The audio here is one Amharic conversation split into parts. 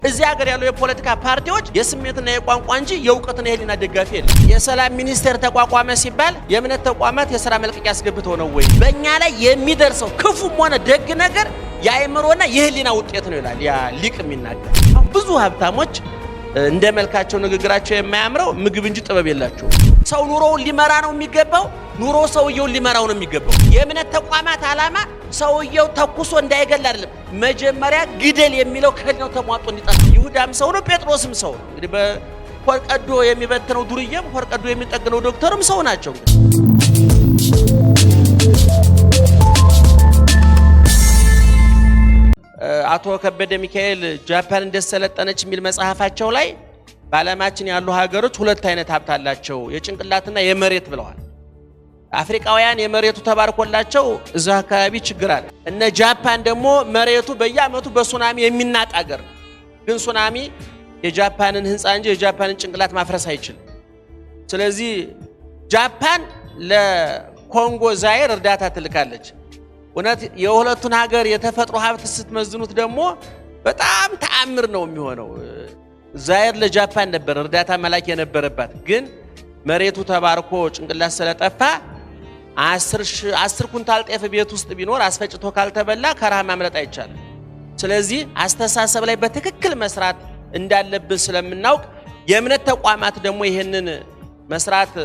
እዚህ ሀገር ያለው የፖለቲካ ፓርቲዎች የስሜትና የቋንቋ እንጂ የእውቀትና የህሊና ደጋፊ የለም። የሰላም ሚኒስቴር ተቋቋመ ሲባል የእምነት ተቋማት የሥራ መልቀቂያ ያስገብተው ነው ወይ? በእኛ ላይ የሚደርሰው ክፉም ሆነ ደግ ነገር የአእምሮና የህሊና ውጤት ነው ይላል ያ ሊቅ የሚናገር። ብዙ ሀብታሞች እንደ መልካቸው ንግግራቸው የማያምረው ምግብ እንጂ ጥበብ የላቸው። ሰው ኑሮውን ሊመራ ነው የሚገባው፣ ኑሮ ሰውየውን ሊመራው ነው የሚገባው። የእምነት ተቋማት ዓላማ ሰውየው ተኩሶ እንዳይገል አይደለም፣ መጀመሪያ ግደል የሚለው ከህሊናው ተሟጦ እንዲጠፋ። ይሁዳም ሰው ነው፣ ጴጥሮስም ሰው ነው። እንግዲህ በሆድ ቀዶ የሚበትነው ዱርዬም ሆድ ቀዶ የሚጠግነው ዶክተርም ሰው ናቸው። አቶ ከበደ ሚካኤል ጃፓን እንደሰለጠነች የሚል መጽሐፋቸው ላይ በዓለማችን ያሉ ሀገሮች ሁለት አይነት ሀብት አላቸው፣ የጭንቅላትና የመሬት ብለዋል። አፍሪካውያን የመሬቱ ተባርኮላቸው እዛ አካባቢ ችግር አለ። እነ ጃፓን ደግሞ መሬቱ በየአመቱ በሱናሚ የሚናጥ ሀገር፣ ግን ሱናሚ የጃፓንን ህንፃ እንጂ የጃፓንን ጭንቅላት ማፍረስ አይችልም። ስለዚህ ጃፓን ለኮንጎ ዛይር እርዳታ ትልካለች። እውነት የሁለቱን ሀገር የተፈጥሮ ሀብት ስትመዝኑት ደግሞ በጣም ተአምር ነው የሚሆነው። ዛይር ለጃፓን ነበር እርዳታ መላክ የነበረባት፣ ግን መሬቱ ተባርኮ ጭንቅላት ስለጠፋ 10 ኩንታል ጤፍ ቤት ውስጥ ቢኖር አስፈጭቶ ካልተበላ ከረሃብ ማምለጥ አይቻልም። ስለዚህ አስተሳሰብ ላይ በትክክል መስራት እንዳለብን ስለምናውቅ የእምነት ተቋማት ደግሞ ይሄንን መስራት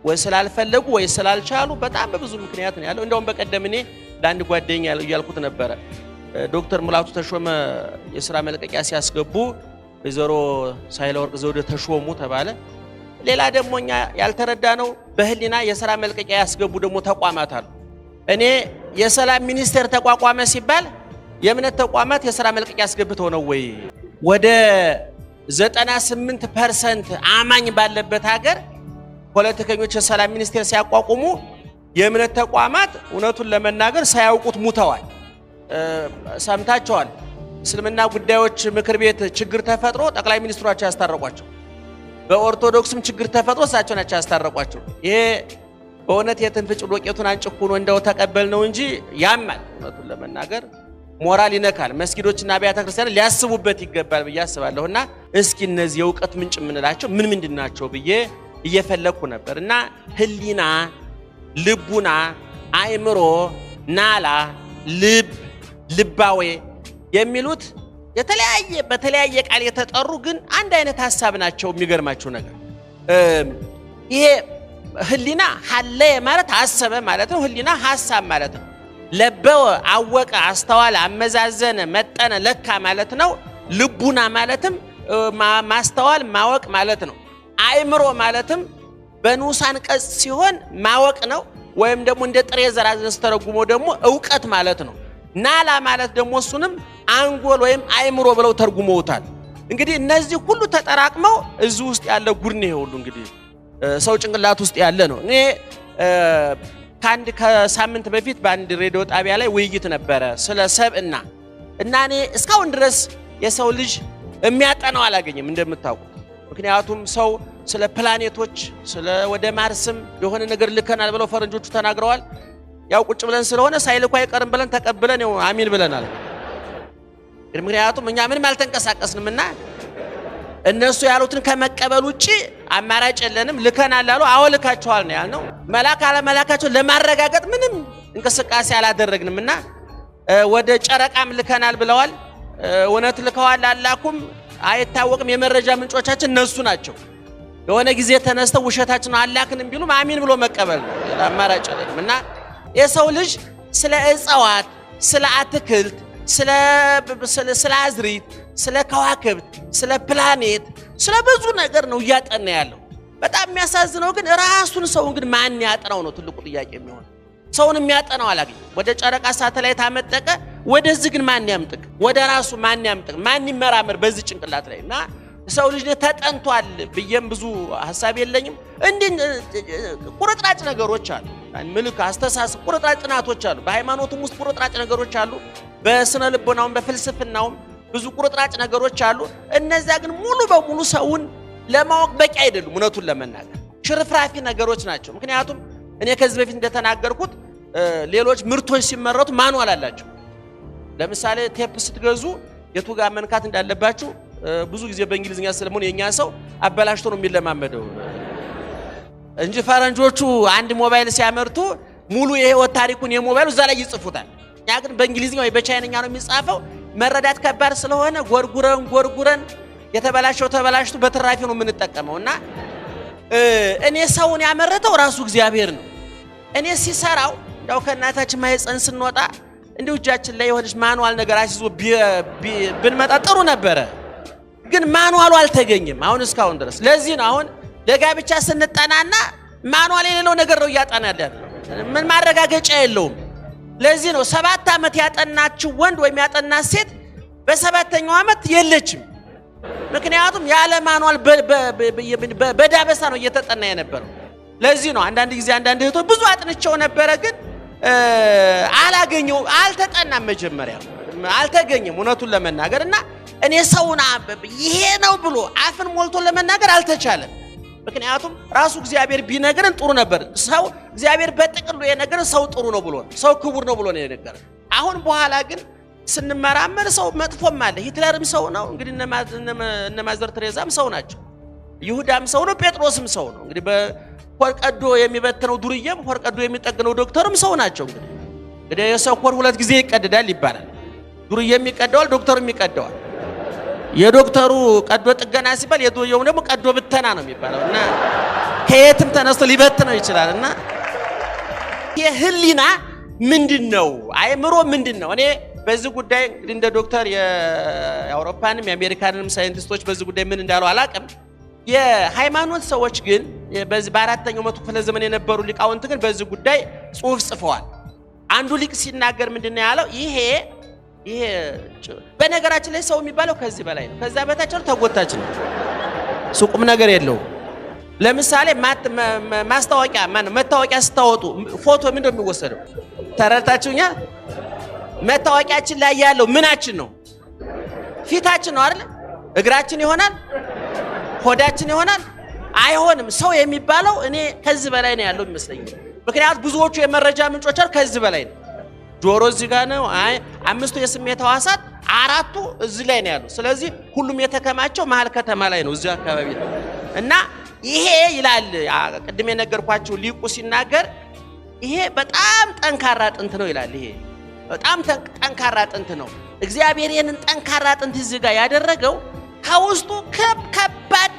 ወይ ስላልፈለጉ ወይ ስላልቻሉ በጣም በብዙ ምክንያት ነው ያለው። እንደውም በቀደም እኔ ለአንድ ጓደኛ ያልኩት ነበረ፣ ዶክተር ሙላቱ ተሾመ የሥራ መልቀቂያ ሲያስገቡ ወይዘሮ ሳህለወርቅ ዘውዴ ተሾሙ ተባለ። ሌላ ደግሞ እኛ ያልተረዳ ነው በህሊና የሥራ መልቀቂያ ያስገቡ ደግሞ ተቋማት አሉ። እኔ የሰላም ሚኒስቴር ተቋቋመ ሲባል የእምነት ተቋማት የሥራ መልቀቂያ ያስገብተው ነው ወይ? ወደ 98% አማኝ ባለበት ሀገር ፖለቲከኞች የሰላም ሚኒስቴር ሲያቋቁሙ የእምነት ተቋማት እውነቱን ለመናገር ሳያውቁት ሙተዋል። ሰምታቸዋል። እስልምና ጉዳዮች ምክር ቤት ችግር ተፈጥሮ ጠቅላይ ሚኒስትሯቸው ያስታረቋቸው፣ በኦርቶዶክስም ችግር ተፈጥሮ እሳቸው ናቸው ያስታረቋቸው። ይሄ በእውነት የትንፍጭ ዶቄቱን አንጭኩ ነው እንደው ተቀበል ነው እንጂ ያማል። እውነቱን ለመናገር ሞራል ይነካል። መስጊዶችና አብያተ ክርስቲያን ሊያስቡበት ይገባል ብዬ አስባለሁና እስኪ እነዚህ የእውቀት ምንጭ የምንላቸው ምን ምንድን ናቸው ብዬ እየፈለኩ ነበር። እና ህሊና፣ ልቡና፣ አእምሮ፣ ናላ፣ ልብ፣ ልባዌ የሚሉት በተለያየ ቃል የተጠሩ ግን አንድ አይነት ሐሳብ ናቸው። የሚገርማቸው ነገር ይሄ ህሊና ሀለየ ማለት አሰበ ማለት ነው። ህሊና ሐሳብ ማለት ነው። ለበወ አወቀ፣ አስተዋለ፣ አመዛዘነ፣ መጠነ፣ ለካ ማለት ነው። ልቡና ማለትም ማስተዋል ማወቅ ማለት ነው። አእምሮ ማለትም በንዑስ አንቀጽ ሲሆን ማወቅ ነው፣ ወይም ደግሞ እንደ ጥሬ ዘር አስተረጉሞ ደግሞ ዕውቀት ማለት ነው። ናላ ማለት ደግሞ እሱንም አንጎል ወይም አእምሮ ብለው ተርጉመውታል። እንግዲህ እነዚህ ሁሉ ተጠራቅመው እዚህ ውስጥ ያለ ጉድ ነው። ሁሉ እንግዲህ ሰው ጭንቅላት ውስጥ ያለ ነው። እኔ ከሳምንት በፊት በአንድ ሬዲዮ ጣቢያ ላይ ውይይት ነበረ ስለ ሰብእና እና እኔ እስካሁን ድረስ የሰው ልጅ የሚያጠናው አላገኝም እንደምታውቁት። ምክንያቱም ሰው ስለ ፕላኔቶች ስለ ወደ ማርስም የሆነ ነገር ልከናል ብለው ፈረንጆቹ ተናግረዋል። ያው ቁጭ ብለን ስለሆነ ሳይልኩ አይቀርም ብለን ተቀብለን ያው አሚን ብለናል። ምክንያቱም እኛ ምንም አልተንቀሳቀስንምና እነሱ ያሉትን ከመቀበል ውጪ አማራጭ የለንም። ልከናል አሉ፣ አዎ ልካቸዋል ነው ያልነው። መላክ አለ መላካቸው ለማረጋገጥ ምንም እንቅስቃሴ አላደረግንምና ወደ ጨረቃም ልከናል ብለዋል። እውነት ልከዋል አላኩም አይታወቅም። የመረጃ ምንጮቻችን እነሱ ናቸው። የሆነ ጊዜ ተነስተው ውሸታችን አላክንም ቢሉም አሚን ብሎ መቀበል ነው፣ አማራጭ የለንም። እና የሰው ልጅ ስለ እጽዋት፣ ስለ አትክልት፣ ስለ አዝሪት፣ ስለ ከዋክብት፣ ስለ ፕላኔት፣ ስለ ብዙ ነገር ነው እያጠና ያለው። በጣም የሚያሳዝነው ግን ራሱን ሰውን ግን ማን ያጠናው ነው ትልቁ ጥያቄ የሚሆነው። ሰውን የሚያጠናው አላገኘም። ወደ ጨረቃ ሳተላይት አመጠቀ፣ ወደዚህ ግን ማን ያምጥቅ? ወደ ራሱ ማን ያምጥቅ? ማን ይመራመር በዚህ ጭንቅላት ላይ? እና ሰው ልጅ ተጠንቷል ብዬም ብዙ ሐሳብ የለኝም። እንዲህ ቁርጥራጭ ነገሮች አሉ። ምልክ አስተሳሰብ ቁርጥራጭ ጥናቶች አሉ። በሃይማኖቱም ውስጥ ቁርጥራጭ ነገሮች አሉ። በስነ ልቦናውም በፍልስፍናውም ብዙ ቁርጥራጭ ነገሮች አሉ። እነዚያ ግን ሙሉ በሙሉ ሰውን ለማወቅ በቂ አይደሉም። እውነቱን ለመናገር ሽርፍራፊ ነገሮች ናቸው። ምክንያቱም እኔ ከዚህ በፊት እንደተናገርኩት ሌሎች ምርቶች ሲመረቱ ማኑዋል አላቸው። ለምሳሌ ቴፕ ስትገዙ የቱ ጋር መንካት እንዳለባችሁ ብዙ ጊዜ በእንግሊዝኛ ስለሆነ የኛ ሰው አበላሽቶ ነው የሚለማመደው እንጂ ፈረንጆቹ አንድ ሞባይል ሲያመርቱ ሙሉ የህይወት ታሪኩን የሞባይሉ እዛ ላይ ይጽፉታል። ያ ግን በእንግሊዝኛ ወይ በቻይንኛ ነው የሚጻፈው። መረዳት ከባድ ስለሆነ ጎርጉረን የተበላሸው ተበላሽቶ በትራፊ ነው የምንጠቀመውና እኔ ሰውን ያመረተው ራሱ እግዚአብሔር ነው። እኔ ሲሰራው ያው ከእናታችን ማህፀን ስንወጣ እንደው እጃችን ላይ የሆነች ማኑዋል ነገር አስይዞ ብንመጣ ጥሩ ነበረ፣ ግን ማኑዋሉ አልተገኘም አሁን እስካሁን ድረስ። ለዚህ ነው አሁን ለጋብቻ ስንጠናና ማኑዋል የሌለው ነገር ነው እያጠናለን፣ ምን ማረጋገጫ የለውም። ለዚህ ነው 7 ዓመት ያጠናችው ወንድ ወይም ያጠናት ሴት በሰባተኛው ዓመት የለችም። ምክንያቱም ያለ ማኑዋል በዳበሳ ነው እየተጠና የነበረው። ለዚህ ነው አንዳንድ ጊዜ አንዳንድ እህቶች ብዙ አጥንቸው ነበረ፣ ግን አልተጠናም፣ መጀመሪያ አልተገኘም እውነቱን ለመናገርና እኔ ሰውና ይሄ ነው ብሎ አፍን ሞልቶ ለመናገር አልተቻለም። ምክንያቱም ራሱ እግዚአብሔር ቢነገረን ጥሩ ነበር። ሰው እግዚአብሔር በጥቅሉ የነገረን ሰው ጥሩ ነው ብሎ ሰው ክቡር ነው ብሎ ነው የነገረን። አሁን በኋላ ግን ስንመራመር ሰው መጥፎም አለ። ሂትለርም ሰው ነው እንግዲህ፣ እነ ማዘር ቴሬዛም ሰው ናቸው። ይሁዳም ሰው ነው፣ ጴጥሮስም ሰው ነው። እንግዲህ በኮር ቀዶ የሚበትነው ዱርዬም ኮር ቀዶ የሚጠግነው ዶክተርም ሰው ናቸው። እንግዲህ የሰው ኮር 2 ጊዜ ይቀደዳል ይባላል። ዱርዬም ይቀደዋል፣ ዶክተርም ይቀደዋል። የዶክተሩ ቀዶ ጥገና ሲባል የዱርዬው ደግሞ ቀዶ ብተና ነው የሚባለውና ከየትም ተነስቶ ሊበትነው ይችላልና የህሊና ምንድነው? አእምሮ ምንድነው? እኔ በዚህ ጉዳይ እንግዲህ እንደ ዶክተር የአውሮፓንም የአሜሪካንም ሳይንቲስቶች በዚህ ጉዳይ ምን እንዳሉ አላቅም። የሃይማኖት ሰዎች ግን በዚህ በ4ኛው መቶ ክፍለ ዘመን የነበሩ ሊቃውንት ግን በዚህ ጉዳይ ጽሑፍ ጽፈዋል። አንዱ ሊቅ ሲናገር ምንድነው ያለው? ይሄ በነገራችን ላይ ሰው የሚባለው ከዚህ በላይ ነው፣ ከዛ በታች ነው፣ ተጎታች ነው፣ ሱቁም ነገር የለውም። ለምሳሌ ማስታወቂያ መታወቂያ ስታወጡ ፎቶ ምን እንደሚወሰደው ተረድታችሁኛል? መታወቂያችን ላይ ያለው ምናችን ነው? ፊታችን ነው አይደል? እግራችን ይሆናል? ሆዳችን ይሆናል? አይሆንም። ሰው የሚባለው እኔ ከዚህ በላይ ነው ያለው ይመስለኛል። ምክንያቱም ብዙዎቹ የመረጃ ምንጮች ከዚህ በላይ ነው። ጆሮ እዚህ ጋር ነው። 5ቱ የስሜት ሕዋሳት 4ቱ እዚህ ላይ ነው ያለው። ስለዚህ ሁሉም የተከማቸው መሀል ከተማ ላይ ነው፣ እዚህ አካባቢ ነው። እና ይሄ ይላል ቅድም የነገርኳችሁ ሊቁ ሲናገር ይሄ በጣም ጠንካራ አጥንት ነው ይላል። ይሄ በጣም ጠንካራ አጥንት ነው። እግዚአብሔር ይሄንን ጠንካራ አጥንት እዚህ ጋር ያደረገው ከውስጡ ከባድ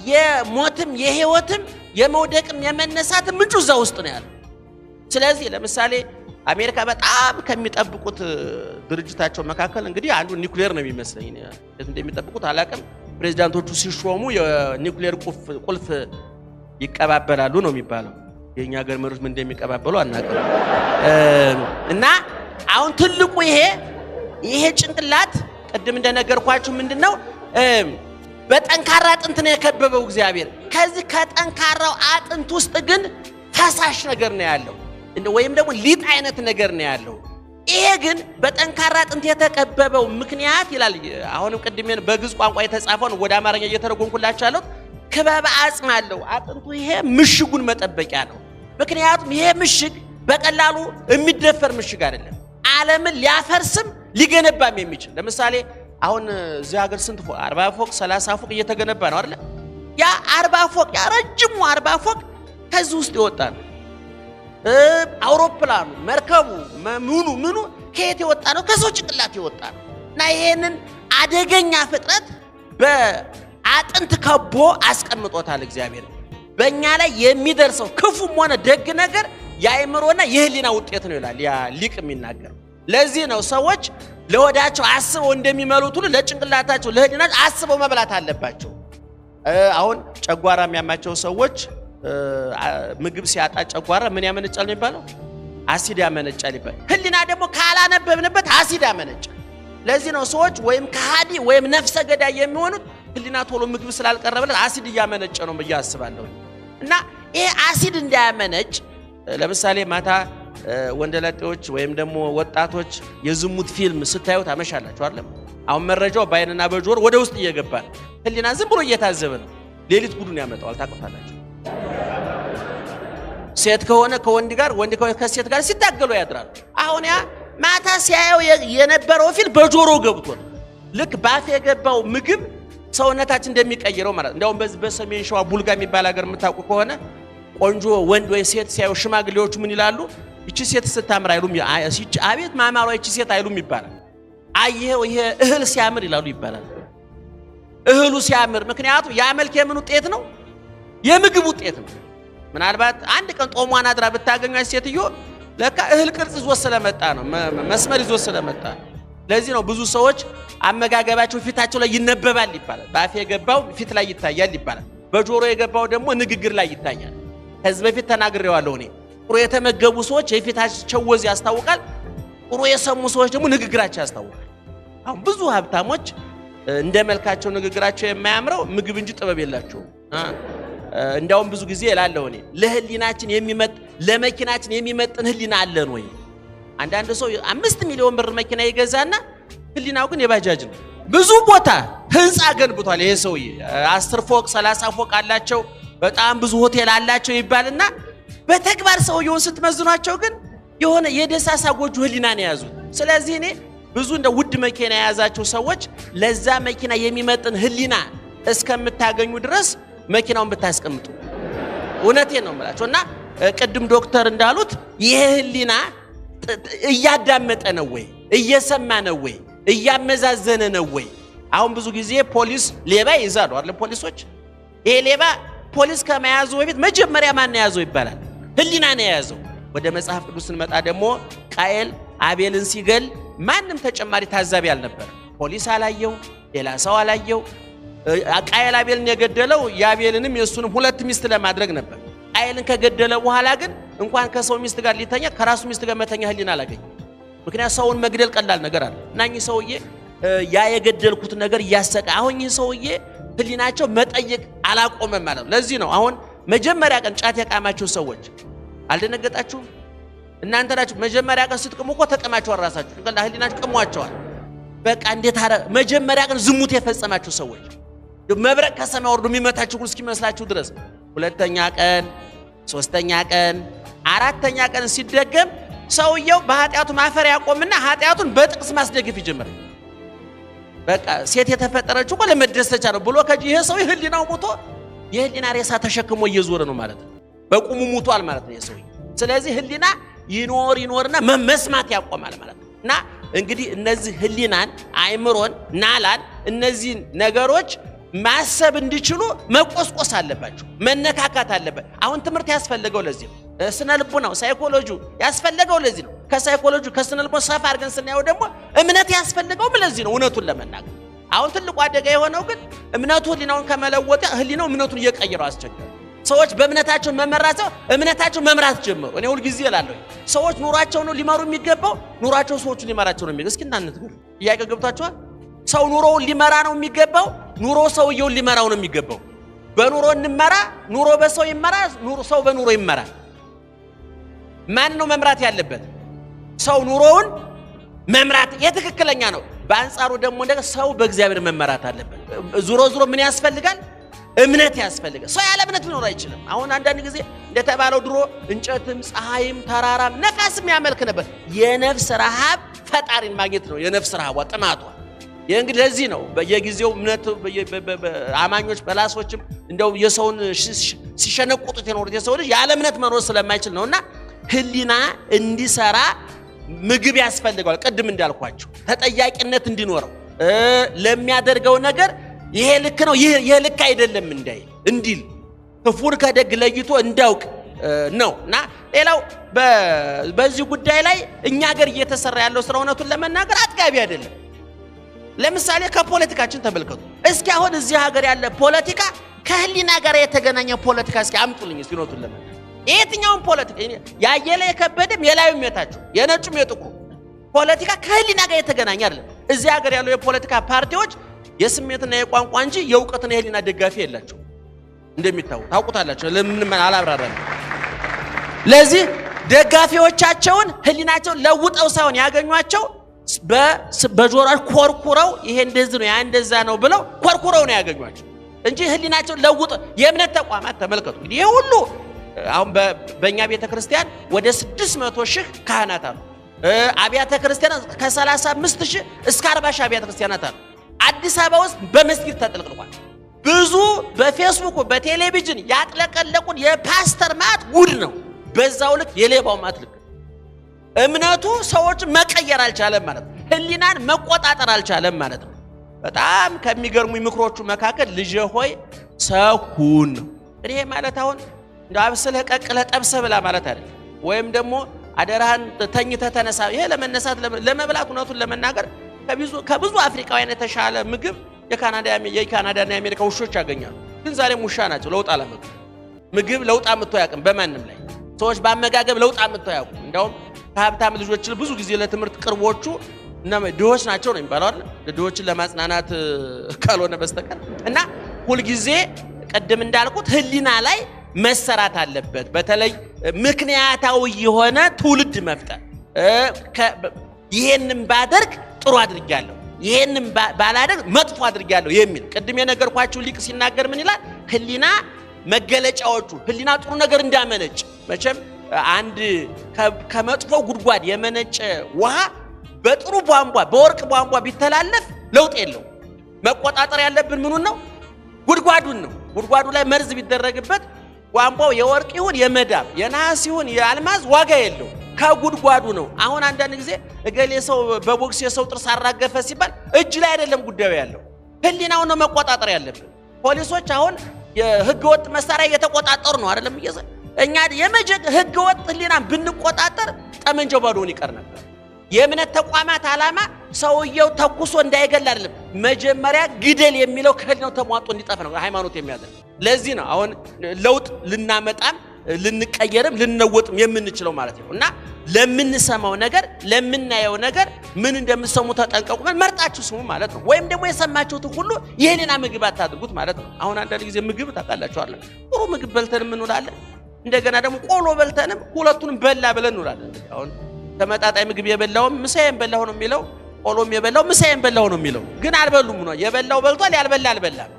የሞትም የህይወትም የመውደቅም የመነሳትም ምንጩ እዛ ውስጥ ነው ያለው። ስለዚህ ለምሳሌ አሜሪካ በጣም ከሚጠብቁት ድርጅታቸው መካከል እንግዲህ አንዱ ኒውክሌር ነው የሚመስለኝ። እንዴት እንደሚጠብቁት አላውቅም። ፕሬዝዳንቶቹ ሲሾሙ የኒውክሌር ቁልፍ ይቀባበላሉ ነው የሚባለው። የኛ ሀገር መሪዎች ምን እንደሚቀባበሉ አናውቅም። እና አሁን ትልቁ ይሄ ጭንቅላት ቅድም እንደነገርኳችሁ ምንድነው በጠንካራ አጥንት ነው የከበበው እግዚአብሔር። ከዚህ ከጠንካራው አጥንት ውስጥ ግን ፈሳሽ ነገር ነው ያለው፣ ወይም ደግሞ ሊጥ አይነት ነገር ነው ያለው። ይሄ ግን በጠንካራ አጥንት የተከበበው ምክንያት ይላል። አሁንም ቅድም በግዕዝ ቋንቋ የተጻፈውን ወደ አማርኛ እየተረጎምኩላችሁ ያለው ክበበ አጽም አለው አጥንቱ። ይሄ ምሽጉን መጠበቂያ ነው። ምክንያቱም ይሄ ምሽግ በቀላሉ የሚደፈር ምሽግ አይደለም። ዓለምን ሊያፈርስም ሊገነባም የሚችል ለምሳሌ አሁን እዚህ ሀገር ስንት ፎቅ 40 ፎቅ 30 ፎቅ እየተገነባ ነው አይደል? ያ 40 ፎቅ ያ ረጅሙ 40 ፎቅ ከዚህ ውስጥ የወጣ ነው። አውሮፕላኑ መርከቡ ምኑ ከየት የወጣ ነው? ከሰው ጭንቅላት የወጣ ነው። እና ይሄንን አደገኛ ፍጥረት በአጥንት ከቦ አስቀምጦታል እግዚአብሔር። በእኛ ላይ የሚደርሰው ክፉም ሆነ ደግ ነገር የአእምሮና የህሊና ውጤት ነው ይላል ያ ሊቅ የሚናገር። ለዚህ ነው ሰዎች ለወዳቸው አስበው እንደሚመሉት ሁሉ ለጭንቅላታቸው ለህሊናቸው አስበው መብላት አለባቸው። አሁን ጨጓራ የሚያማቸው ሰዎች ምግብ ሲያጣ ጨጓራ ምን ያመነጫል ነው የሚባለው? አሲድ ያመነጫል ይባላል። ህሊና ደግሞ ካላነበብንበት አሲድ ያመነጫል። ለዚህ ነው ሰዎች ወይም ከሃዲ ወይም ነፍሰ ገዳይ የሚሆኑት ህሊና ቶሎ ምግብ ስላልቀረበለት አሲድ እያመነጨ ነው ብዬ አስባለሁ። እና ይሄ አሲድ እንዳያመነጭ ለምሳሌ ማታ ወንደላጤዎች ወይም ደግሞ ወጣቶች የዝሙት ፊልም ስታዩ ታመሻላችሁ አይደል? አሁን መረጃው በአይንና በጆሮ ወደ ውስጥ እየገባ ነው። ህሊና ዝም ብሎ እየታዘበ ነው። ሌሊት ጉዱን ያመጣዋል። ታውቁታላችሁ። ሴት ከሆነ ከወንድ ጋር፣ ወንድ ከሆነ ከሴት ጋር ሲታገሉ ያድራሉ። አሁን ያ ማታ ሲያየው የነበረው ፊልም በጆሮ ገብቶ ነው። ልክ ባፍ የገባው ምግብ ሰውነታችን እንደሚቀይረው ማለት እንደውም በሰሜን ሸዋ ቡልጋ የሚባል ሀገር የምታውቁ ከሆነ ቆንጆ ወንድ ወይ ሴት ሲያዩ ሽማግሌዎቹ ምን ይላሉ? እቺ ሴት ስታምር አይሉም፣ አቤት ማማሯ እቺ ሴት አይሉም ይባላል። አየው ይሄ እህል ሲያምር ይላሉ ይባላል። እህሉ ሲያምር ምክንያቱም ያ መልክ የምን ውጤት ነው? የምግብ ውጤት ነው። ምናልባት አንድ ቀን ጦሟን አድራ ብታገኟት ሴትዮ ለካ እህል ቅርጽ ይዞ ስለመጣ ነው፣ መስመር ይዞ ስለመጣ። ለዚህ ነው ብዙ ሰዎች አመጋገባቸው ፊታቸው ላይ ይነበባል ይባላል። በአፍ የገባው ፊት ላይ ይታያል ይባላል። በጆሮ የገባው ደግሞ ንግግር ላይ ይታያል። ከዚህ በፊት ተናግሬዋለሁ እኔ። ጥሩ የተመገቡ ሰዎች የፊታቸው ወዝ ያስታውቃል። ጥሩ የሰሙ ሰዎች ደግሞ ንግግራቸው ያስታውቃል። አሁን ብዙ ሀብታሞች እንደ መልካቸው ንግግራቸው የማያምረው ምግብ እንጂ ጥበብ የላቸውም። እንዳውም ብዙ ጊዜ እላለሁ እኔ ለህሊናችን የሚመጥ ለመኪናችን የሚመጥን ህሊና አለን ወይ? አንዳንድ ሰው 5 ሚሊዮን ብር መኪና ይገዛና ህሊናው ግን የባጃጅ ነው። ብዙ ቦታ ህንፃ ገንብቷል ይሄ ሰውዬ 10 ፎቅ 30 ፎቅ አላቸው፣ በጣም ብዙ ሆቴል አላቸው ይባልና በተግባር ሰውየውን ስትመዝኗቸው ግን የሆነ የደሳሳ ጎጆ ህሊና ነው የያዙት። ስለዚህ እኔ ብዙ እንደ ውድ መኪና የያዛቸው ሰዎች ለዛ መኪና የሚመጥን ህሊና እስከምታገኙ ድረስ መኪናውን ብታስቀምጡ እውነቴን ነው የምላቸው። እና ቅድም ዶክተር እንዳሉት ይሄ ህሊና እያዳመጠ ነው ወይ? እየሰማ ነው ወይ? እያመዛዘነ ነው ወይ? አሁን ብዙ ጊዜ ፖሊስ ሌባ ይይዛሉ አይደል? ፖሊሶች ይሄ ሌባ ፖሊስ ከመያዙ በፊት መጀመሪያ ማን ያዘው ይባላል? ህሊና ነው የያዘው። ወደ መጽሐፍ ቅዱስ ስንመጣ ደግሞ ቃየል አቤልን ሲገል ማንም ተጨማሪ ታዛቢ አልነበር። ፖሊስ አላየው፣ ሌላ ሰው አላየው። ቃየል አቤልን የገደለው የአቤልንም የሱንም 2 ሚስት ለማድረግ ነበር። ቃየልን ከገደለ በኋላ ግን እንኳን ከሰው ሚስት ጋር ሊተኛ ከራሱ ሚስት ጋር መተኛ ህሊና አላገኘም። ምክንያቱም ሰውን መግደል ቀላል ነገር አለ እና እኚህ ሰውዬ ያ የገደልኩት ነገር እያሰቀ አሁን ይህ ሰውዬ ህሊናቸው መጠየቅ አላቆመም ማለት ነው። ለዚህ ነው አሁን መጀመሪያ ቀን ጫት የቃማችሁ ሰዎች አልደነገጣችሁም? እናንተ ናችሁ መጀመሪያ ቀን ስትቅሙ እኮ ተቀማችኋል። ራሳችሁ እንግዲህ ህሊናችሁ ቀሟቸዋል። በቃ እንዴት አረ መጀመሪያ ቀን ዝሙት የፈጸማችሁ ሰዎች መብረቅ ከሰማይ ወርዶ የሚመታችሁ ሁሉ እስኪመስላችሁ ድረስ 2ኛ ቀን 3ኛ ቀን 4ኛ ቀን ሲደገም ሰውየው በኃጢአቱ ማፈር ያቆምና ኃጢአቱን በጥቅስ ማስደገፍ ይጀምራል። በቃ ሴት የተፈጠረችው እኮ ለመደሰቻ ነው ብሎ ይሄ ሰው ህሊናው ሞቶ የህሊና ሬሳ ተሸክሞ እየዞረ ነው ማለት ነው። በቁሙ ሞቷል ማለት ነው የሰው። ስለዚህ ህሊና ይኖርና መስማት ያቆማል ማለት ነው። እና እንግዲህ እነዚህ ህሊናን፣ አእምሮን፣ ናላን እነዚህ ነገሮች ማሰብ እንዲችሉ መቆስቆስ አለባቸው፣ መነካካት አለበት። አሁን ትምህርት ያስፈልገው ለዚህ ነው። ስነ ልቦናው ሳይኮሎጂ ያስፈልገው ለዚህ ነው። ከሳይኮሎጂ ከስነ ልቦና ሰፋ አድርገን ስናየው ደግሞ እምነት ያስፈልገው ለዚህ ነው። እውነቱን ለመናገር አሁን ትልቁ አደጋ የሆነው ግን እምነቱ ህሊናውን ከመለወጥ ህሊናው እምነቱን እየቀየረው አስቸገረ። ሰዎች በእምነታቸው መመራቸው እምነታቸው መምራት ጀመሩ። እኔ ሁሉ ጊዜ እላለሁ ሰዎች ኑሯቸውን ሊመሩ የሚገባው ኑሯቸው ሰዎችን ሊመራቸው ነው የሚገባው። እስኪ እናንተ ጥያቄ ገብታችኋል? ሰው ኑሮውን ሊመራ ነው የሚገባው፣ ኑሮ ሰውየውን ሊመራው ነው የሚገባው። በኑሮ እንመራ፣ ኑሮ በሰው ይመራ፣ ሰው በኑሮ ይመራ። ማን ነው መምራት ያለበት? ሰው ኑሮውን መምራት የትክክለኛ ነው። በአንጻሩ ደግሞ ሰው በእግዚአብሔር መመራት አለበት። ዙሮ ምን ያስፈልጋል? እምነት ያስፈልጋል። ሰው ያለ እምነት ሊኖር አይችልም። አሁን አንዳንድ ጊዜ እንደተባለው ድሮ እንጨትም ፀሐይም ተራራም ነፋስም ያመልክ ነበር። የነፍስ ረሃብ ፈጣሪን ማግኘት ነው የነፍስ ረሃቧ ጥማቷ። እንግዲህ ለዚህ ነው በየጊዜው እምነት አማኞች በላሶችም እንደው የሰውን ሲሸነቁጡት የኖሩት የሰው ልጅ ያለ እምነት መኖር ስለማይችል ነውና ህሊና እንዲሰራ ምግብ ያስፈልገዋል። ቅድም እንዳልኳችሁ ተጠያቂነት እንዲኖረው ለሚያደርገው ነገር ይሄ ልክ ነው ይሄ ልክ አይደለም እንዲል ክፉን ከደግ ለይቶ እንዳውቅ ነውና ሌላው በዚህ ጉዳይ ላይ እኛ ሀገር እየተሰራ ያለው ስራ እውነቱን ለመናገር አጥጋቢ አይደለም። ለምሳሌ ከፖለቲካችን ተመልከቱ። እስኪ አሁን እዚህ ሀገር ያለ ፖለቲካ ከህሊና ጋር የተገናኘ ፖለቲካ እስኪ አምጡልኝ እስኪ እውነቱን ለመናገር የትኛውን ፖለቲካ ያየለ የከበደም የላዩም የታቸው የነጩም የጥቁሩ ፖለቲካ ከህሊና ጋር የተገናኘ አይደለም። እዚህ ሀገር ያለው የፖለቲካ ፓርቲዎች የስሜትና የቋንቋ እንጂ የእውቀትና የህሊና ደጋፊ የላቸው። ታውቁታላችሁ። ለምን አላብራራም? ለዚህ ደጋፊዎቻቸውን ህሊናቸውን ለውጠው ሳይሆን ያገኟቸው በጆሮአቸው ኮርኩረው ይሄ እንደዚህ ነው ያ እንደዛ ነው ብለው ኮርኩረው ነው ያገኟቸው እንጂ ህሊናቸውን ለውጠው የእምነት ተቋማት ተመልከቱ። እንግዲህ ይሄ ሁሉ አሁን በእኛ ቤተክርስቲያን ወደ 600,000 ካህናት አሉ። አብያተ ክርስቲያናት ከ35,000 እስከ 40,000 አብያተ ክርስቲያናት አሉ። አዲስ አበባ ውስጥ በመስጊድ ተጥለቅልቋል። ብዙ በፌስቡክ በቴሌቪዥን ያጥለቀለቁን የፓስተር ማት ጉድ ነው። በዛው ልክ የሌባው ማት ልክ እምነቱ ሰዎች መቀየር አልቻለም ማለት ነው። ህሊናን መቆጣጠር አልቻለም ማለት ነው። በጣም ከሚገርሙ ምክሮቹ መካከል ልጄ ሆይ ሰኩን ነው። ይሄ ማለት አሁን እንደ አብስለህ ቀቅለህ ጠብሰህ ብላ ማለት አይደለም። ወይም ደግሞ አደራህን ተኝተህ ተነሳ። ይሄ ለመነሳት ለመብላት እውነቱን ለመናገር ከብዙ አፍሪካውያን የተሻለ ምግብ የካናዳና የአሜሪካ ውሾች ያገኛሉ። ግን ዛሬም ውሻ ናቸው። ለውጥ አላመጡ። ምግብ ለውጥ አምጥቶ ያውቅም በማንም ላይ። ሰዎች በአመጋገብ ለውጥ አምጥቶ ያውቁ። እንደውም ከሀብታም ልጆች ብዙ ጊዜ ለትምህርት ቅርቦቹ ድሆች ናቸው ነው የሚባለው አይደል? ድሆችን ለማጽናናት ካልሆነ በስተቀር እና ሁልጊዜ ቀደም እንዳልኩት ህሊና ላይ መሰራት አለበት። በተለይ ምክንያታዊ የሆነ ትውልድ መፍጠር። ይሄንን ባደርግ ጥሩ አድርጋለሁ፣ ይሄንን ባላደርግ መጥፎ አድርጋለሁ የሚል ቅድም የነገርኳችሁ ሊቅ ሲናገር ምን ይላል? ህሊና መገለጫዎቹ ህሊና ጥሩ ነገር እንዳመነጭ። መቼም አንድ ከመጥፎ ጉድጓድ የመነጨ ውሃ በጥሩ ቧንቧ በወርቅ ቧንቧ ቢተላለፍ ለውጥ የለው። መቆጣጠር ያለብን ምኑን ነው? ጉድጓዱን ነው። ጉድጓዱ ላይ መርዝ ቢደረግበት ቧንቧው የወርቅ ይሁን የመዳብ የነሐስ ይሁን የአልማዝ ዋጋ የለው፣ ከጉድጓዱ ነው። አሁን አንዳንድ ጊዜ እገሌ ሰው በቦክስ የሰው ጥርስ አራገፈ ሲባል እጅ ላይ አይደለም ጉዳዩ ያለው፣ ህሊናው ነው መቆጣጠር ያለብን። ፖሊሶች አሁን የህገወጥ መሳሪያ እየተቆጣጠሩ ነው አይደለም? እኛ ህገወጥ ህሊናን ብንቆጣጠር ጠመንጃው ባዶውን ይቀር ነበር። የእምነት ተቋማት ዓላማ ሰውየው ተኩሶ እንዳይገል አይደለም፣ መጀመሪያ ግደል የሚለው ከህሊናው ተሟጦ እንዲጠፋ ነው ሃይማኖት የሚያደርግ። ለዚህ ነው አሁን ለውጥ ልናመጣም ልንቀየርም ልንነወጥም የምንችለው ማለት ነው። እና ለምንሰማው ነገር ለምናየው ነገር ምን እንደምትሰሙ ተጠንቀቁ፣ መርጣችሁ ስሙ ማለት ነው። ወይም ደግሞ የሰማችሁት ሁሉ የህሊና ምግብ አታድርጉት ማለት ነው። አሁን አንዳንድ ጊዜ ምግብ ታውቃላችሁ አይደል? ጥሩ ምግብ በልተንም እንውላለን፣ እንደገና ደግሞ ቆሎ በልተንም ሁለቱንም በላ ብለን እንውላለን። አሁን ተመጣጣኝ ምግብ የበላውም ምሳዬን በላው ነው የሚለው፣ ቆሎም የበላው ምሳዬን በላው ነው የሚለው። ግን አልበሉም ነው። የበላው በልቷል፣ ያልበላ አልበላም።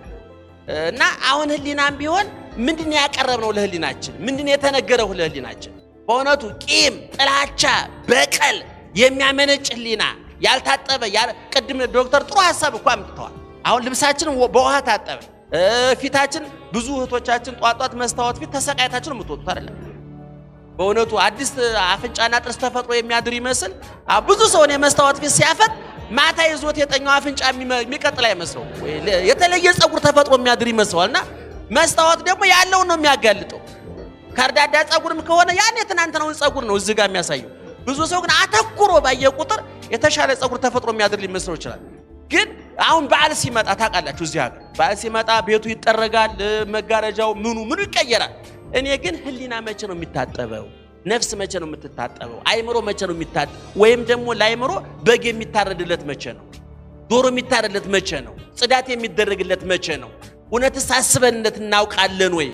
እና አሁን ህሊናም ቢሆን ምንድነው ያቀረብነው ለህሊናችን? ምንድነው የተነገረው ለህሊናችን? በእውነቱ ቂም፣ ጥላቻ፣ በቀል የሚያመነጭ ህሊና ያልታጠበ ቅድም ዶክተር ጥሩ ሐሳብ እኮ አምጥተዋል። አሁን ልብሳችን በውሃ ታጠበ፣ ፊታችን ብዙ እህቶቻችን ጧጧት መስታወት ፊት ተሰቃይታችን የምትወጡት አይደለም? በእውነቱ አዲስ አፍንጫና ጥርስ ተፈጥሮ የሚያድር ይመስል ብዙ ሰውን የመስታወት ፊት ሲያፈጥ ማታ ይዞት የጠኛው አፍንጫ የሚቀጥል አይመስለው፣ የተለየ ጸጉር ተፈጥሮ የሚያድር ይመስለዋልና መስታወት ደግሞ ያለውን ነው የሚያጋልጠው። ከርዳዳ ጸጉርም ከሆነ ያን የትናንትናውን ጸጉር ነው እዚህ ጋር የሚያሳየው። ብዙ ሰው ግን አተኩሮ ባየ ቁጥር የተሻለ ጸጉር ተፈጥሮ የሚያድር ሊመስለው ይችላል። ግን አሁን በዓል ሲመጣ ታውቃላችሁ፣ እዚህ ሀገር በዓል ሲመጣ ቤቱ ይጠረጋል፣ መጋረጃው ምኑ ይቀየራል። እኔ ግን ህሊና መቼ ነው የሚታጠበው? ነፍስ መቼ ነው የምትታጠበው? አይምሮ መቼ ነው የሚታጠበው? ወይም ደግሞ ለአይምሮ በግ የሚታረድለት መቼ ነው? ዶሮ የሚታረድለት መቼ ነው? ጽዳት የሚደረግለት መቼ ነው? እውነትስ አስበንነት እናውቃለን ወይ?